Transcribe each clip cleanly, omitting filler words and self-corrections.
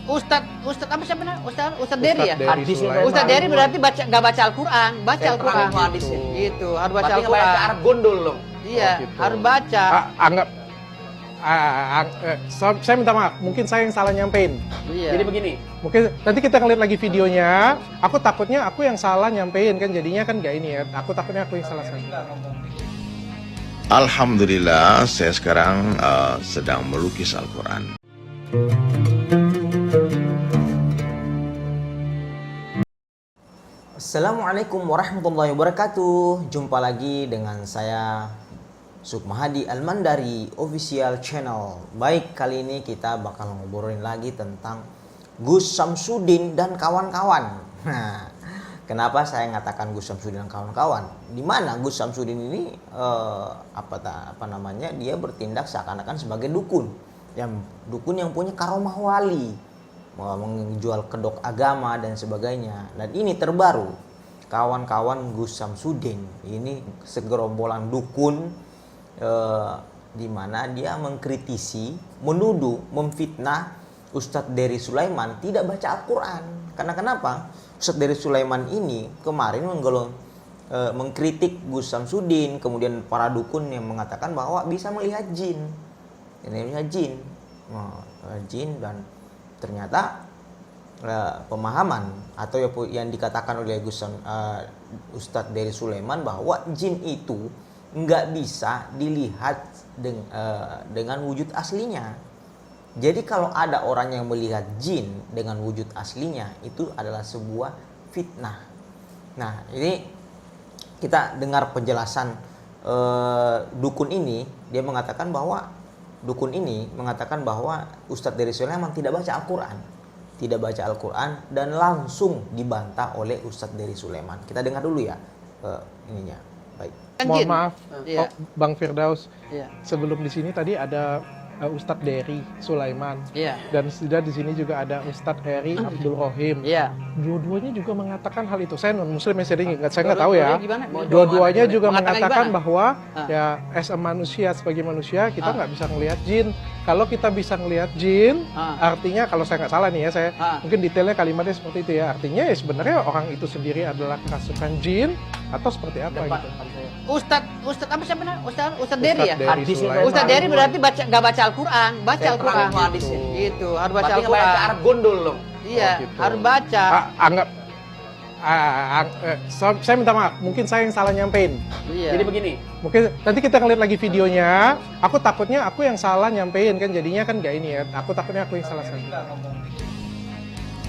Ustadz apa siapa namanya? Ustadz Dery ya? Hadis itu Ustadz Dery berarti nggak baca Al-Quran, baca Al-Quran. Itu harus baca Al-Quran. Al-Quran. Arab gondol loh. Iya, gitu. harus baca. Anggap saya minta maaf, mungkin saya yang salah nyampein. Iya. Jadi begini, Mungkin nanti kita ngeliat lagi videonya. Aku takutnya aku yang salah nyampein kan, jadinya kan nggak ini ya. Aku takutnya aku yang salah. Alhamdulillah, saya sekarang sedang melukis Al-Quran. Assalamualaikum warahmatullahi wabarakatuh. Jumpa lagi dengan saya Sukmahadi Almandari Official Channel. Baik, kali ini kita bakal ngobrolin lagi tentang Gus Samsudin dan kawan-kawan. Nah, kenapa saya ngatakan Gus Samsudin dan kawan-kawan? Di mana Gus Samsudin ini dia bertindak seakan-akan sebagai dukun yang punya karomah wali, menjual kedok agama dan sebagainya. Dan ini terbaru, kawan-kawan Gus Samsudin ini segerombolan dukun di mana dia mengkritisi, menuduh, memfitnah Ustadz Dery Sulaiman tidak baca Al-Quran. Karena kenapa? Ustadz Dery Sulaiman ini kemarin mengkritik Gus Samsudin, kemudian para dukun yang mengatakan bahwa bisa melihat jin. Jin dan ternyata pemahaman atau yang dikatakan oleh Ustadz Dery Sulaiman bahwa jin itu nggak bisa dilihat dengan wujud aslinya. Jadi kalau ada orang yang melihat jin dengan wujud aslinya, itu adalah sebuah fitnah. Nah, ini kita dengar penjelasan dukun ini. Dia mengatakan bahwa Ustadz Dery Sulaiman tidak baca Al-Quran dan langsung dibantah oleh Ustadz Dery Sulaiman. Kita dengar dulu ya ininya. Baik. Mohon maaf, Iya. Bang Firdaus. Iya. Sebelum di sini tadi ada Ustadz Dery Sulaiman. Iya. Dan sudah di sini juga ada Ustadz Heri Abdul Rohim. Iya. Dua-duanya juga mengatakan hal itu. Saya non Muslim ya, saya nggak tahu ya. Gimana? Dua-duanya juga Mengatakan mengatakan gimana? bahwa ya as a manusia, sebagai manusia kita nggak bisa ngelihat jin. Kalau kita bisa ngelihat jin, artinya kalau saya nggak salah nih ya, saya mungkin detailnya kalimatnya seperti itu ya. Artinya ya sebenarnya orang itu sendiri adalah kerasukan jin atau seperti apa gitu. Ustadz apa siapa namanya? Ustadz Dery ya? Hadis itu Ustadz Dery berarti nggak baca Al-Quran, baca Al-Quran. Hadis Itu harus baca Berarti Al-Quran. Arab gondol loh. Iya, gitu. harus baca. Anggap saya minta maaf, mungkin saya yang salah nyampein. Iya. Jadi begini, Mungkin nanti kita ngeliat lagi videonya. Aku takutnya aku yang salah nyampein kan, jadinya kan nggak ini ya. Aku takutnya aku yang salah.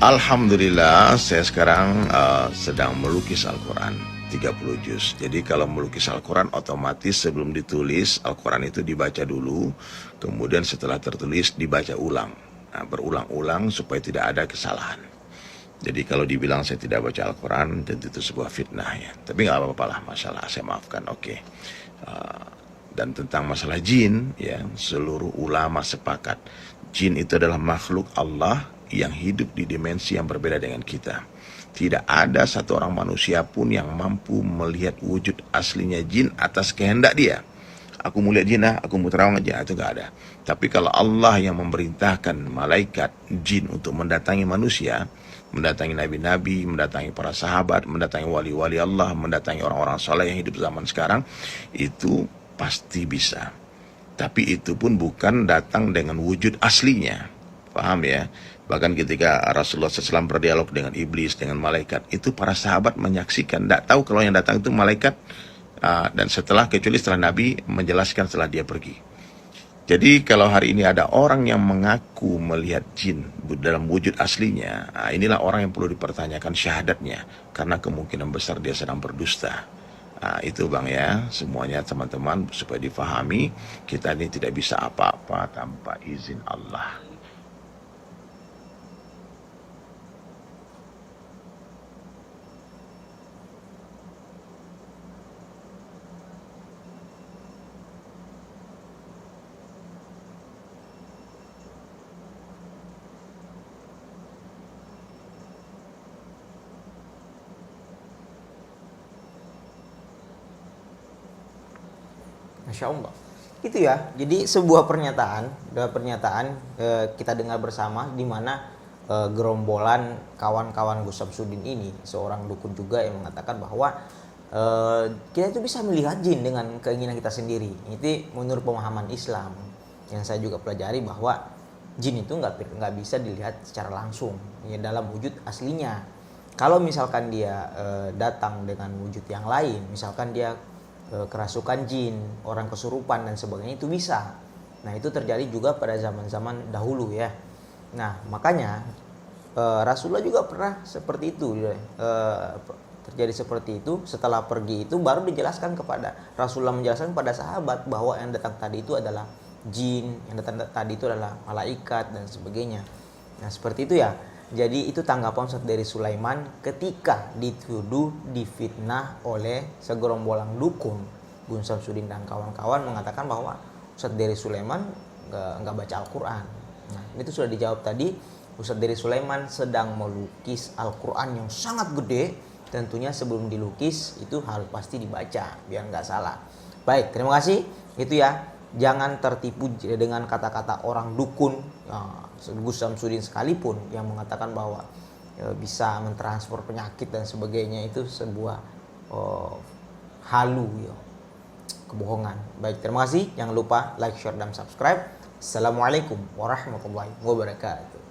Alhamdulillah, saya sekarang sedang melukis Al-Quran 30 juz. Jadi kalau melukis Al-Quran otomatis sebelum ditulis Al-Quran itu dibaca dulu, kemudian setelah tertulis dibaca ulang. Nah, berulang-ulang supaya tidak ada kesalahan. Jadi kalau dibilang saya tidak baca Al-Quran, tentu itu sebuah fitnah ya. Tapi nggak apa-apa lah, masalah saya maafkan, oke. Dan tentang masalah jin, ya seluruh ulama sepakat. Jin itu adalah makhluk Allah yang hidup di dimensi yang berbeda dengan kita. Tidak ada satu orang manusia pun yang mampu melihat wujud aslinya jin atas kehendak dia. Aku mau lihat jin, aku mau terawang aja, itu nggak ada. Tapi kalau Allah yang memerintahkan malaikat jin untuk mendatangi manusia, mendatangi nabi-nabi, mendatangi para sahabat, mendatangi wali-wali Allah, mendatangi orang-orang soleh yang hidup zaman sekarang, itu pasti bisa. Tapi itu pun bukan datang dengan wujud aslinya. Paham ya? Bahkan ketika Rasulullah SAW berdialog dengan iblis, dengan malaikat, itu para sahabat menyaksikan, tidak tahu kalau yang datang itu malaikat, dan kecuali setelah Nabi menjelaskan setelah dia pergi. Jadi kalau hari ini ada orang yang mengaku melihat jin dalam wujud aslinya, inilah orang yang perlu dipertanyakan syahadatnya, karena kemungkinan besar dia sedang berdusta. Itu Bang ya, semuanya teman-teman supaya difahami, kita ini tidak bisa apa-apa tanpa izin Allah. Masya Allah. Itu ya. Jadi sebuah pernyataan kita dengar bersama di mana gerombolan kawan-kawan Gus Samsudin ini, seorang dukun juga yang mengatakan bahwa kita itu bisa melihat jin dengan keinginan kita sendiri. Itu menurut pemahaman Islam yang saya juga pelajari, bahwa jin itu nggak bisa dilihat secara langsung ya, dalam wujud aslinya. Kalau misalkan dia datang dengan wujud yang lain, misalkan dia kerasukan jin, orang kesurupan dan sebagainya, itu bisa. Nah itu terjadi juga pada zaman-zaman dahulu ya. Nah makanya Rasulullah juga pernah seperti itu, terjadi seperti itu. Setelah pergi itu baru dijelaskan kepada Rasulullah, menjelaskan kepada sahabat bahwa yang datang tadi itu adalah jin, yang datang tadi itu adalah malaikat dan sebagainya. Nah seperti itu ya. Jadi itu tanggapan Ustadz Dery Sulaiman ketika dituduh difitnah oleh segerombolan dukun. Gus Samsudin dan kawan-kawan mengatakan bahwa Ustadz Dery Sulaiman nggak baca Al-Quran. Nah itu sudah dijawab tadi. Ustadz Dery Sulaiman sedang melukis Al-Quran yang sangat gede. Tentunya sebelum dilukis itu harus pasti dibaca biar nggak salah. Baik, terima kasih. Itu ya. Jangan tertipu dengan kata-kata orang dukun, Gus Samsudin sekalipun yang mengatakan bahwa bisa mentransfer penyakit dan sebagainya. Itu sebuah halu ya, kebohongan. Baik, terima kasih. Jangan lupa like, share, dan subscribe. Assalamualaikum warahmatullahi wabarakatuh.